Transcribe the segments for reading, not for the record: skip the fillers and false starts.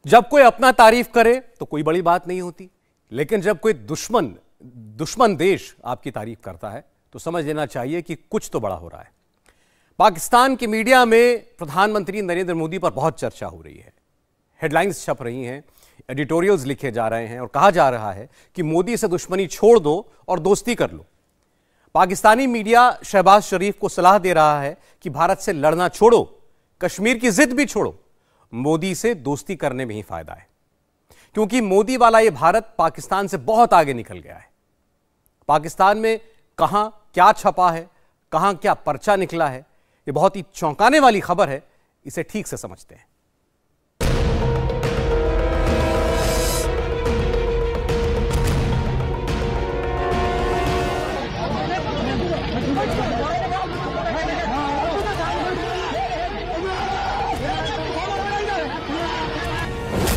जब कोई अपना तारीफ करे तो कोई बड़ी बात नहीं होती, लेकिन जब कोई दुश्मन देश आपकी तारीफ करता है तो समझ लेना चाहिए कि कुछ तो बड़ा हो रहा है। पाकिस्तान की मीडिया में प्रधानमंत्री नरेंद्र मोदी पर बहुत चर्चा हो रही है, हेडलाइंस छप रही हैं, एडिटोरियल्स लिखे जा रहे हैं और कहा जा रहा है कि मोदी से दुश्मनी छोड़ दो और दोस्ती कर लो। पाकिस्तानी मीडिया शहबाज शरीफ को सलाह दे रहा है कि भारत से लड़ना छोड़ो, कश्मीर की जिद भी छोड़ो, मोदी से दोस्ती करने में ही फायदा है, क्योंकि मोदी वाला यह भारत पाकिस्तान से बहुत आगे निकल गया है। पाकिस्तान में कहां क्या छपा है, कहां क्या पर्चा निकला है, यह बहुत ही चौंकाने वाली खबर है। इसे ठीक से समझते हैं।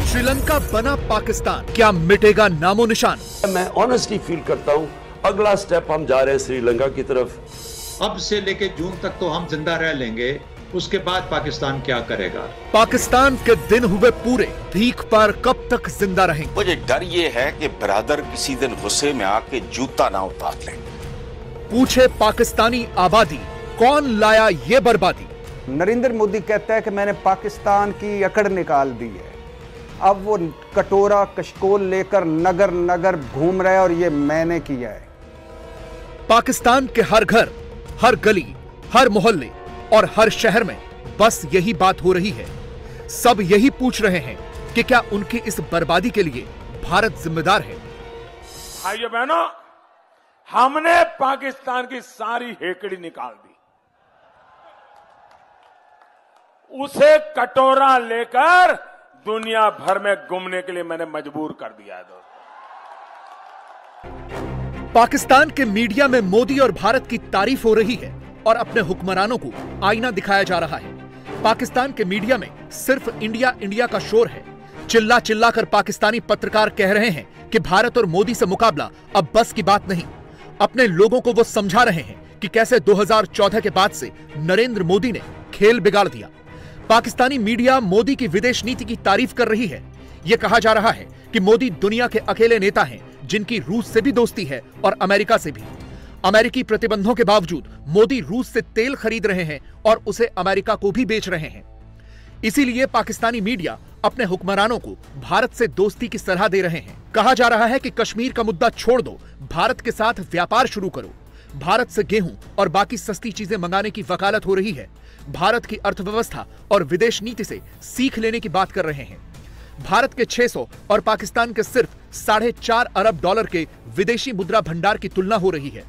श्रीलंका बना पाकिस्तान, क्या मिटेगा नामो निशान? मैं ऑनेस्टली फील करता हूं अगला स्टेप हम जा रहे हैं श्रीलंका की तरफ। अब से लेके जून तक तो हम जिंदा रह लेंगे, उसके बाद पाकिस्तान क्या करेगा? पाकिस्तान के दिन हुए पूरे, भीख पर कब तक जिंदा रहेंगे? मुझे डर ये है कि ब्रदर किसी दिन गुस्से में आके जूता ना उतार ले। पूछे पाकिस्तानी आबादी, कौन लाया ये बर्बादी? नरेंद्र मोदी कहता है कि मैंने पाकिस्तान की अकड़ निकाल दी है, अब वो कटोरा कशकोल लेकर नगर नगर घूम रहा है और ये मैंने किया है। पाकिस्तान के हर घर, हर गली, हर मोहल्ले और हर शहर में बस यही बात हो रही है। सब यही पूछ रहे हैं कि क्या उनकी इस बर्बादी के लिए भारत जिम्मेदार है? भाइयों बहनों, हमने पाकिस्तान की सारी हेकड़ी निकाल दी, उसे कटोरा लेकर दुनिया भर में घूमने के लिए मैंने मजबूर कर दिया है। दोस्तों, पाकिस्तान के मीडिया में मोदी और भारत की तारीफ हो रही है और अपने हुक्मरानों को आईना दिखाया जा रहा है। पाकिस्तान के मीडिया में सिर्फ इंडिया इंडिया का शोर है। चिल्ला चिल्ला कर पाकिस्तानी पत्रकार कह रहे हैं कि भारत और मोदी से मुकाबला अब बस की बात नहीं। अपने लोगों को वो समझा रहे हैं कि कैसे 2014 के बाद से नरेंद्र मोदी ने खेल बिगाड़ दिया। पाकिस्तानी मीडिया मोदी की विदेश नीति की तारीफ कर रही है। यह कहा जा रहा है कि मोदी दुनिया के अकेले नेता हैं जिनकी रूस से भी दोस्ती है और अमेरिका से भी। अमेरिकी प्रतिबंधों के बावजूद मोदी रूस से तेल खरीद रहे हैं और उसे अमेरिका को भी बेच रहे हैं। इसीलिए पाकिस्तानी मीडिया अपने हुक्मरानों को भारत से दोस्ती की सलाह दे रहे हैं। कहा जा रहा है कि कश्मीर का मुद्दा छोड़ दो, भारत के साथ व्यापार शुरू करो। भारत से गेहूं और बाकी सस्ती चीजें मंगाने की वकालत हो रही है। भारत की अर्थव्यवस्था और विदेश नीति से सीख लेने की बात कर रहे हैं। भारत के 600 और पाकिस्तान के सिर्फ $4.5 अरब के विदेशी मुद्रा भंडार की तुलना हो रही है।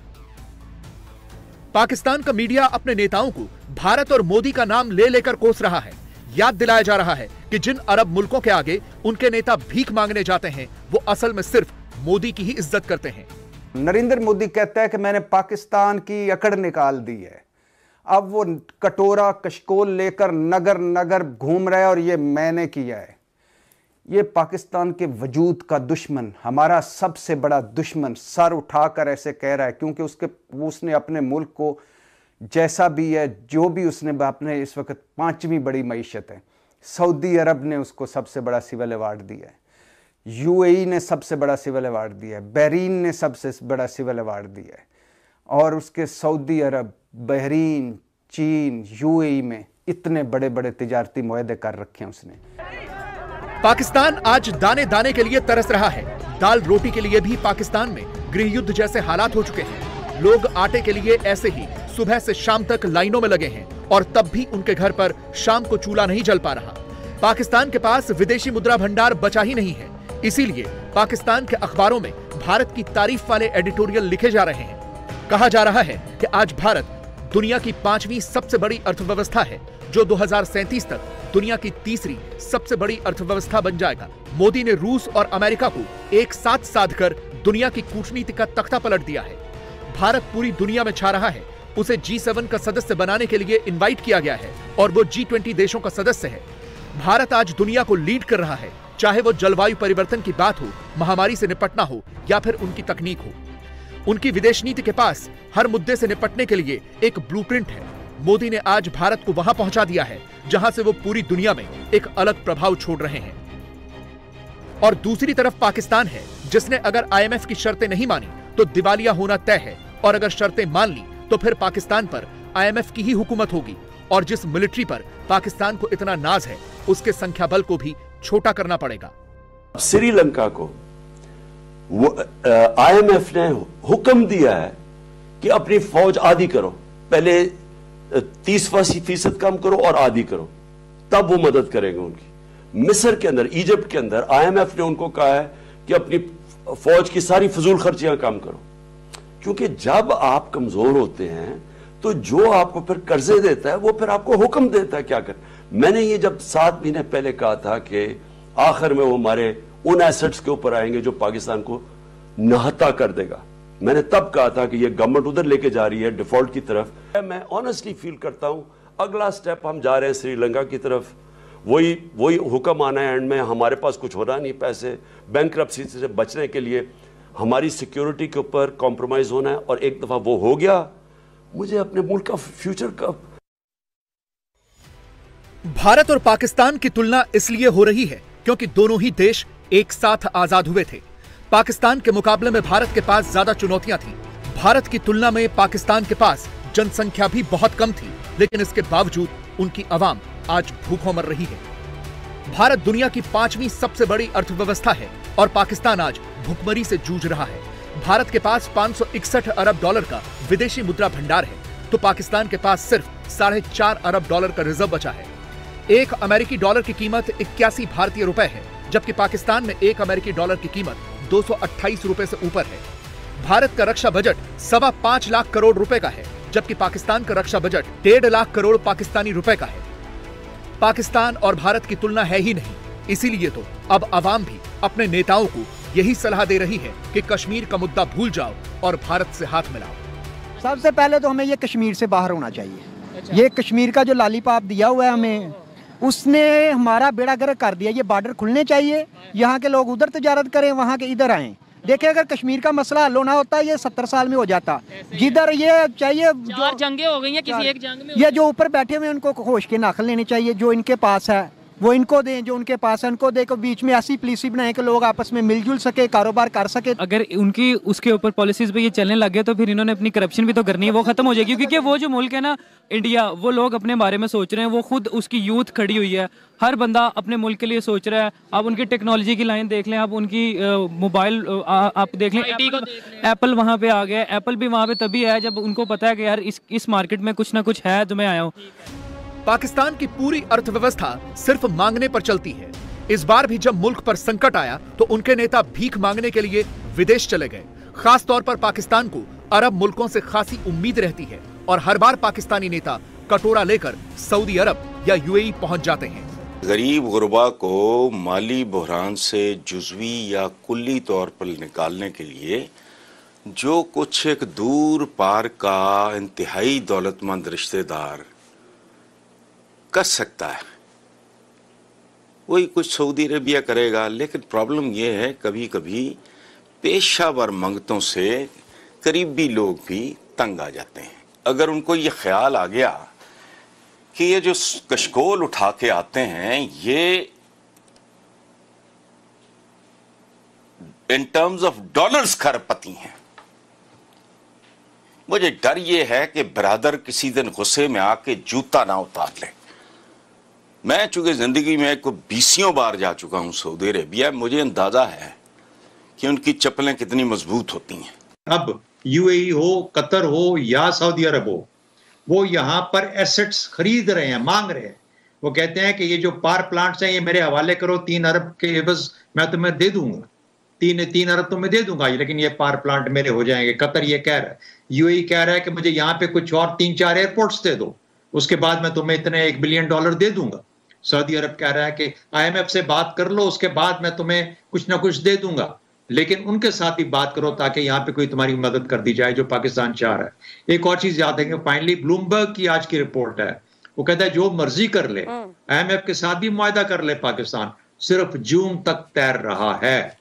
पाकिस्तान का मीडिया अपने नेताओं को भारत और मोदी का नाम ले लेकर कोस रहा है। याद दिलाया जा रहा है कि जिन अरब मुल्कों के आगे उनके नेता भीख मांगने जाते हैं, वो असल में सिर्फ मोदी की ही इज्जत करते हैं। नरेंद्र मोदी कहता है कि मैंने पाकिस्तान की अकड़ निकाल दी है, अब वो कटोरा कशकोल लेकर नगर नगर घूम रहा है और ये मैंने किया है। ये पाकिस्तान के वजूद का दुश्मन, हमारा सबसे बड़ा दुश्मन सर उठाकर ऐसे कह रहा है, क्योंकि उसने अपने मुल्क को जैसा भी है, जो भी उसने अपने इस वक्त 5वीं बड़ी मईशत है, सऊदी अरब ने उसको सबसे बड़ा सिविल अवार्ड दिया है, यूएई ने सबसे बड़ा सिविल अवार्ड दिया है, बहरीन ने सबसे बड़ा सिविल अवार्ड दिया है, और उसके सऊदी अरब, बहरीन, चीन, यूएई में इतने बड़े बड़े तिजारती मुआहदे कर रखे हैं उसने। पाकिस्तान आज दाने दाने के लिए तरस रहा है। दाल रोटी के लिए भी पाकिस्तान में गृह युद्ध जैसे हालात हो चुके हैं। लोग आटे के लिए ऐसे ही सुबह से शाम तक लाइनों में लगे हैं और तब भी उनके घर पर शाम को चूल्हा नहीं जल पा रहा। पाकिस्तान के पास विदेशी मुद्रा भंडार बचा ही नहीं है। इसीलिए पाकिस्तान के अखबारों में भारत की तारीफ वाले एडिटोरियल लिखे जा रहे हैं। कहा जा रहा है कि आज भारत दुनिया की 5वीं सबसे बड़ी अर्थव्यवस्था है, जो 2037 तक दुनिया की 3री सबसे बड़ी अर्थव्यवस्था बन जाएगा। मोदी ने रूस और अमेरिका को एक साथ साधकर दुनिया की कूटनीति का तख्ता पलट दिया है। भारत पूरी दुनिया में छा रहा है। उसे G7 का सदस्य बनाने के लिए इनवाइट किया गया है और वो G20 देशों का सदस्य है। भारत आज दुनिया को लीड कर रहा है, चाहे वो जलवायु परिवर्तन की बात हो, महामारी से निपटना हो या फिर उनकी तकनीक हो। उनकी विदेश नीति के पास हर मुद्दे से निपटने के लिए एक ब्लूप्रिंट है। मोदी ने आज भारत को वहां पहुंचा दिया है जहां से वो पूरी दुनिया में एक अलग प्रभाव छोड़ रहे हैं। और दूसरी तरफ पाकिस्तान है जिसने अगर IMF की शर्तें नहीं मानी तो दिवालिया होना तय है, और अगर शर्तें मान ली तो फिर पाकिस्तान पर IMF की ही हुकूमत होगी। और जिस मिलिट्री पर पाकिस्तान को इतना नाज है उसके संख्या बल को भी छोटा करना पड़ेगा। श्रीलंका को IMF ने हुक्म दिया है कि अपनी फौज आधी करो, पहले 30% कम करो और आधी करो, तब वो मदद करेंगे उनकी। मिस्र के अंदर, इजिप्ट के अंदर IMF ने उनको कहा है कि अपनी फौज की सारी फजूल खर्चियां कम करो, क्योंकि जब आप कमजोर होते हैं तो जो आपको फिर कर्जे देता है वो फिर आपको हुक्म देता है क्या कर। मैंने ये जब 7 महीने पहले कहा था कि आखिर में वो हमारे उन एसेट्स के ऊपर आएंगे जो पाकिस्तान को नहता कर देगा, मैंने तब कहा था कि ये गवर्नमेंट उधर लेके जा रही है डिफॉल्ट की तरफ। मैं ऑनेस्टली फील करता हूं अगला स्टेप हम जा रहे हैं श्रीलंका की तरफ, वही हुक्म आना है एंड में। हमारे पास कुछ हो रहा नहीं पैसे, बैंकरप्सी से बचने के लिए हमारी सिक्योरिटी के ऊपर कॉम्प्रोमाइज होना है, और एक दफा वो हो गया मुझे अपने मुल्क का फ्यूचर का। भारत और पाकिस्तान की तुलना इसलिए हो रही है क्योंकि दोनों ही देश एक साथ आजाद हुए थे। पाकिस्तान के मुकाबले में भारत के पास ज्यादा चुनौतियां थी। भारत की तुलना में पाकिस्तान के पास जनसंख्या भी बहुत कम थी, लेकिन इसके बावजूद उनकी आवाम आज भूखों मर रही है। भारत दुनिया की 5वीं सबसे बड़ी अर्थव्यवस्था है और पाकिस्तान आज भूखमरी से जूझ रहा है। भारत के पास 561 अरब डॉलर का विदेशी मुद्रा भंडार है, तो पाकिस्तान के पास सिर्फ 4.5 अरब डॉलर का रिजर्व बचा है। एक अमेरिकी डॉलर की कीमत 81 भारतीय रुपए है, जबकि पाकिस्तान में एक अमेरिकी डॉलर की कीमत 228 रुपए से ऊपर है। भारत का रक्षा बजट 5.25 लाख करोड़ रुपए का है, जबकि पाकिस्तान का रक्षा बजट 1.5 लाख करोड़ पाकिस्तानी रुपए का है। पाकिस्तान और भारत की तुलना है ही नहीं, इसीलिए तो अब अवाम भी अपने नेताओं को यही सलाह दे रही है कि कश्मीर का मुद्दा भूल जाओ और भारत से हाथ मिलाओ। सबसे पहले तो हमें ये कश्मीर से बाहर होना चाहिए। ये कश्मीर का जो लॉलीपॉप दिया हुआ है हमें, उसने हमारा बेड़ा गर्क कर दिया। ये बॉर्डर खुलने चाहिए, यहाँ के लोग उधर तजारत करें, वहाँ के इधर आएं। देखिए अगर कश्मीर का मसला हल होना होता है ये 70 साल में हो जाता। जिधर ये चाहिए, जो जंगें हो गई हैं, किसी एक जंग में ये जो ऊपर बैठे हुए उनको होश के नाखल लेने चाहिए। जो इनके पास है वो इनको दें, जो उनके पास है उनको दें। को बीच में ऐसी पॉलिसी बनाए कि लोग आपस में मिलजुल सके, कारोबार कर सके। अगर उनकी उसके ऊपर पॉलिसीज पे ये चलने लग गए तो फिर इन्होंने अपनी करप्शन भी तो करनी है, वो खत्म हो जाएगी। क्योंकि वो जो मुल्क है ना इंडिया, वो लोग अपने बारे में सोच रहे हैं, वो खुद उसकी यूथ खड़ी हुई है, हर बंदा अपने मुल्क के लिए सोच रहा है। आप उनकी टेक्नोलॉजी की लाइन देख लें, आप उनकी मोबाइल आप देख लें, एप्पल वहाँ पे आ गया। एप्पल भी वहाँ पे तभी है जब उनको पता है कि यार इस मार्केट में कुछ ना कुछ है, तो मैं आया हूँ। पाकिस्तान की पूरी अर्थव्यवस्था सिर्फ मांगने पर चलती है। इस बार भी जब मुल्क पर संकट आया तो उनके नेता भीख मांगने के लिए विदेश चले गए। खास तौर पर पाकिस्तान को अरब मुल्कों से खासी उम्मीद रहती है और हर बार पाकिस्तानी नेता कटोरा लेकर सऊदी अरब या UAE पहुंच जाते हैं। गरीब गुरबा को माली बहरान से जुज़वी या कुल्ली तौर पर निकालने के लिए जो कुछ एक दूर पार का इंतहाई दौलतमंद रिश्तेदार कर सकता है वही कुछ सऊदी अरेबिया करेगा। लेकिन प्रॉब्लम यह है कभी कभी पेशावर मंगतों से करीबी लोग भी तंग आ जाते हैं। अगर उनको ये ख्याल आ गया कि ये जो कशकोल उठा के आते हैं ये इन टर्म्स ऑफ डॉलर्स खरपति हैं, मुझे डर ये है कि ब्रदर किसी दिन गुस्से में आके जूता ना उतार ले। मैं चूंकि जिंदगी में 20 बार जा चुका हूं सऊदी अरेबिया, मुझे अंदाजा है कि उनकी चप्पलें कितनी मजबूत होती हैं। अब UAE हो, कतर हो या सऊदी अरब हो, वो यहाँ पर एसेट्स खरीद रहे हैं, मांग रहे हैं। वो कहते हैं कि ये जो पावर प्लांट्स हैं ये मेरे हवाले करो, 3 अरब के एवज मैं तुम्हें दे दूंगा, 3 अरब तुम्हें दे दूंगा, लेकिन ये पावर प्लांट मेरे हो जाएंगे। कतर ये कह रहा है, UAE कह रहा है कि मुझे यहाँ पे कुछ और 3-4 एयरपोर्ट्स दे दो, उसके बाद मैं तुम्हें इतने $1 बिलियन दे दूंगा। सऊदी अरब कह रहा है कि IMF से बात कर लो, उसके बाद मैं तुम्हें कुछ ना कुछ दे दूंगा, लेकिन उनके साथ ही बात करो ताकि यहाँ पे कोई तुम्हारी मदद कर दी जाए, जो पाकिस्तान चाह रहा है। एक और चीज याद है कि फाइनली ब्लूमबर्ग की आज की रिपोर्ट है, वो कहता है जो मर्जी कर ले, IMF के साथ भी मुआहदा कर ले, पाकिस्तान सिर्फ जून तक तैर रहा है।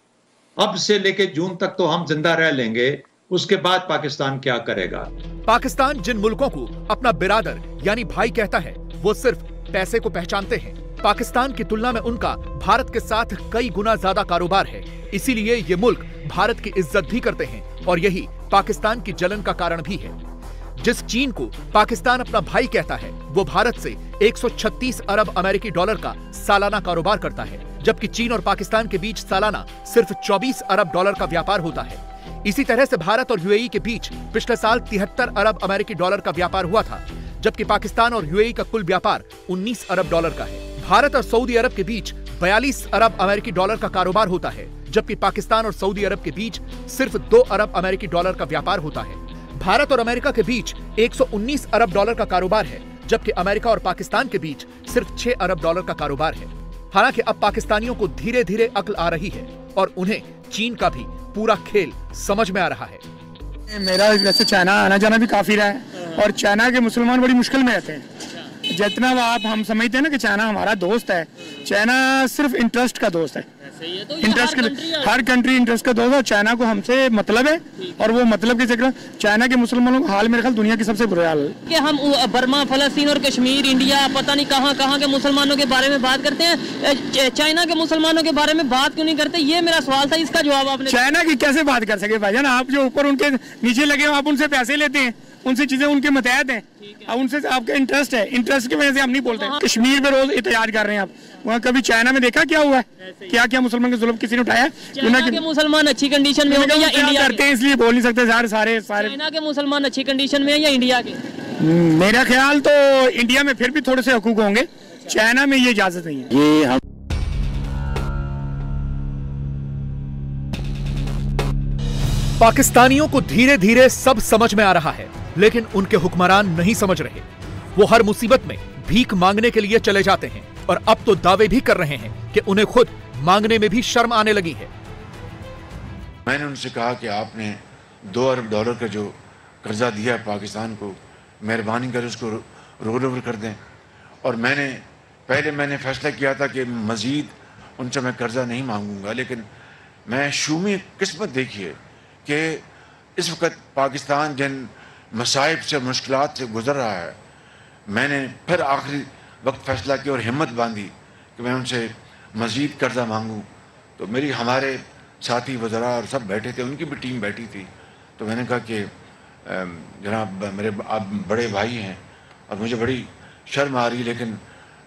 अब से लेके जून तक तो हम जिंदा रह लेंगे, उसके बाद पाकिस्तान क्या करेगा। पाकिस्तान जिन मुल्कों को अपना बिरादर यानी भाई कहता है वो सिर्फ पैसे को पहचानते हैं। पाकिस्तान की तुलना में उनका भारत के साथ कई गुना ज्यादा कारोबार है। इसीलिए ये मुल्क भारत की इज्जत भी करते हैं और यही पाकिस्तान की जलन का कारण भी है। जिस चीन को पाकिस्तान अपना भाई कहता है, वो भारत से 136 अरब अमेरिकी डॉलर का सालाना कारोबार करता है, जबकि चीन और पाकिस्तान के बीच सालाना सिर्फ 24 अरब डॉलर का व्यापार होता है। इसी तरह से भारत और यूएई के बीच पिछले साल 73 अरब अमेरिकी डॉलर का व्यापार हुआ था, जबकि पाकिस्तान और यूएई का कुल व्यापार 19 अरब डॉलर का है। भारत और सऊदी अरब के बीच 42 अरब अमेरिकी डॉलर का कारोबार होता है, जबकि पाकिस्तान और सऊदी अरब के बीच सिर्फ 2 अरब अमेरिकी डॉलर का व्यापार होता है। भारत और अमेरिका के बीच 119 अरब डॉलर का कारोबार है, जबकि अमेरिका और पाकिस्तान के बीच सिर्फ 6 अरब डॉलर का कारोबार है। हालांकि अब पाकिस्तानियों को धीरे धीरे अक्ल आ रही है और उन्हें चीन का भी पूरा खेल समझ में आ रहा है। मेरा वैसे चाइना आना जाना भी काफी रहा है और चाइना के मुसलमान बड़ी मुश्किल में रहते हैं। जितना हम समझते हैं ना कि चाइना हमारा दोस्त है, चाइना सिर्फ इंटरेस्ट का दोस्त है। तो इंटरेस्ट हर कंट्री इंटरेस्ट का दोस्त है। चाइना को हमसे मतलब है और वो मतलब के चक्कर चाइना के मुसलमानों का हाल मेरे ख्याल दुनिया की सबसे बुरा हाल है कि हम बर्मा, फलस्तीन और कश्मीर, इंडिया, पता नहीं कहाँ के मुसलमानों के बारे में बात करते हैं, चाइना के मुसलमानों के बारे में बात क्यों नहीं करते? ये मेरा सवाल था, इसका जवाब आपने। चाइना की कैसे बात कर सके भाईजान? आप जो ऊपर उनके नीचे लगे हो, आप उनसे पैसे लेते हैं, उनसे चीजें उनके मतहत हैं, अब उनसे आपका इंटरेस्ट है, इंटरेस्ट की वजह से हम नहीं बोलते। कश्मीर पे रोज एहतजाज कर रहे हैं आप, वहाँ कभी चाइना में देखा क्या हुआ है? क्या क्या मुसलमान के जुल्म किसी ने उठाया? चाइना के मुसलमान अच्छी कंडीशन में होंगे या इंडिया करते हैं इसलिए बोल नहीं सकते सारे। चाइना के मुसलमान अच्छी कंडीशन में है या इंडिया के? मेरा ख्याल तो इंडिया में फिर भी थोड़े से हकूक होंगे, चाइना में ये इजाजत नहीं है। ये हम पाकिस्तानियों को धीरे धीरे सब समझ में आ रहा है, लेकिन उनके हुक्मरान नहीं समझ रहे। वो हर मुसीबत में भीख मांगने के लिए चले जाते हैं और अब तो दावे भी कर रहे हैं कि उन्हें खुद मांगने में भी शर्म आने लगी है। मैंने उनसे कहा कि आपने 2 अरब डॉलर का जो कर्जा दिया है पाकिस्तान को, मेहरबानी कर उसको रोल ओवर कर दें। और मैंने फैसला किया था कि मजीद उनसे मैं कर्जा नहीं मांगूंगा, लेकिन मैं शूमी किस्मत देखिए कि इस वक्त पाकिस्तान जिन मसाइब से, मुश्किलात से गुजर रहा है, मैंने फिर आखिरी वक्त फैसला किया और हिम्मत बांधी कि मैं उनसे मज़ीद कर्जा मांगूं। तो हमारे साथी वज़रा और सब बैठे थे, उनकी भी टीम बैठी थी। तो मैंने कहा कि जनाब मेरे आप बड़े भाई हैं और मुझे बड़ी शर्म आ रही, लेकिन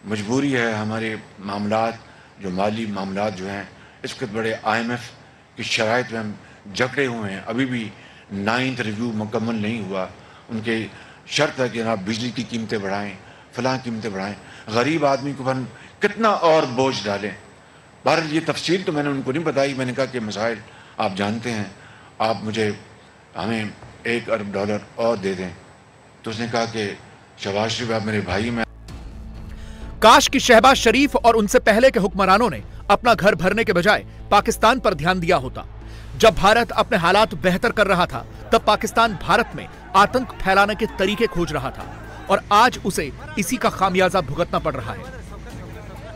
मजबूरी है, हमारे मामलात जो माली मामलात जो हैं इस वक्त बड़े IMF की शराइत में हम जकड़े हुए हैं। अभी भी 9th रिव्यू मुकम्मल नहीं हुआ। उनके शर्त है कि जनाब बिजली की कीमतें बढ़ाएं, फलां कीमतें बढ़ाएं, गरीब आदमी को हम कितना और बोझ डालें। बहरहाल ये तफसील तो मैंने उनको नहीं बताई। मैंने कहा कि मसाइल आप जानते हैं, आप हमें 1 अरब डॉलर और दे दें। तो उसने कहा कि शहबाज शरीफ आप मेरे भाई में। काश कि शहबाज शरीफ और उनसे पहले के हुक्मरानों ने अपना घर भरने के बजाय पाकिस्तान पर ध्यान दिया होता। जब भारत अपने हालात बेहतर कर रहा था, तब पाकिस्तान भारत में आतंक फैलाने के तरीके खोज रहा था और आज उसे इसी का खामियाजा भुगतना पड़ रहा है।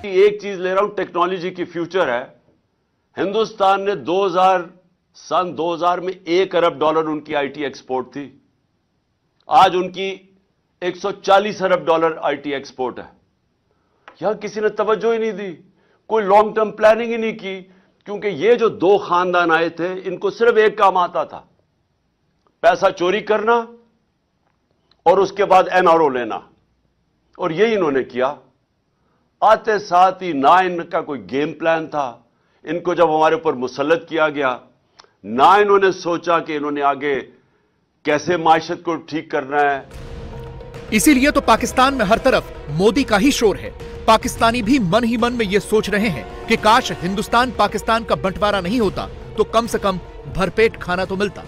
एक चीज ले रहा हूं, टेक्नोलॉजी की फ्यूचर है। हिंदुस्तान ने सन 2000 में 1 अरब डॉलर उनकी IT एक्सपोर्ट थी। आज उनकी 140 अरब डॉलर IT एक्सपोर्ट है। यहां किसी ने तवज्जो ही नहीं दी, कोई लॉन्ग टर्म प्लानिंग ही नहीं की, क्योंकि ये जो 2 खानदान आए थे, इनको सिर्फ एक काम आता था, पैसा चोरी करना और उसके बाद NRO लेना, और यही इन्होंने किया। आते साथ ही ना इनका कोई गेम प्लान था। इनको जब हमारे ऊपर मुसल्लत किया गया, ना इन्होंने सोचा कि इन्होंने आगे कैसे माशत को ठीक करना है। इसीलिए तो पाकिस्तान में हर तरफ मोदी का ही शोर है। पाकिस्तानी भी मन ही मन में यह सोच रहे हैं कि काश हिंदुस्तान पाकिस्तान का बंटवारा नहीं होता तो कम से कम भरपेट खाना तो मिलता।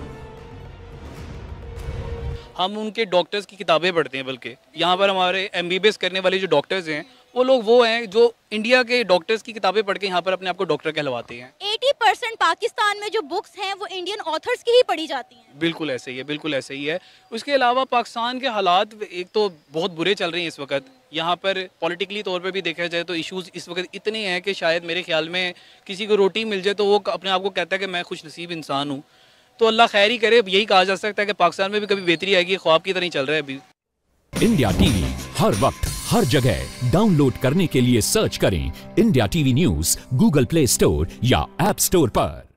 हम उनके डॉक्टर्स की किताबें पढ़ते हैं, बल्कि यहाँ पर हमारे MBBS करने वाले जो डॉक्टर्स हैं वो हैं जो इंडिया के डॉक्टर्स की किताबें पढ़ के यहाँ पर अपने आप को डॉक्टर कहलवाते हैं। 80% पाकिस्तान में जो बुक्स हैं वो इंडियन ऑथर्स की ही पढ़ी जाती हैं। बिल्कुल ऐसे ही है, बिल्कुल ऐसे ही है। उसके अलावा पाकिस्तान के हालात एक तो बहुत बुरे चल रहे हैं इस वक्त। यहाँ पर पॉलिटिकली तौर पे भी देखा जाए तो इश्यूज इस वक्त इतने हैं कि शायद मेरे ख्याल में किसी को रोटी मिल जाए तो वो अपने आप को कहता है कि मैं खुश नसीब इंसान हूँ। तो अल्लाह खैर ही करे, यही कहा जा सकता है कि पाकिस्तान में भी कभी बेहतरी आएगी, ख्वाब की तरह ही चल रहा है अभी। इंडिया TV हर वक्त हर जगह डाउनलोड करने के लिए सर्च करें India TV news Google play store या ऐप स्टोर पर।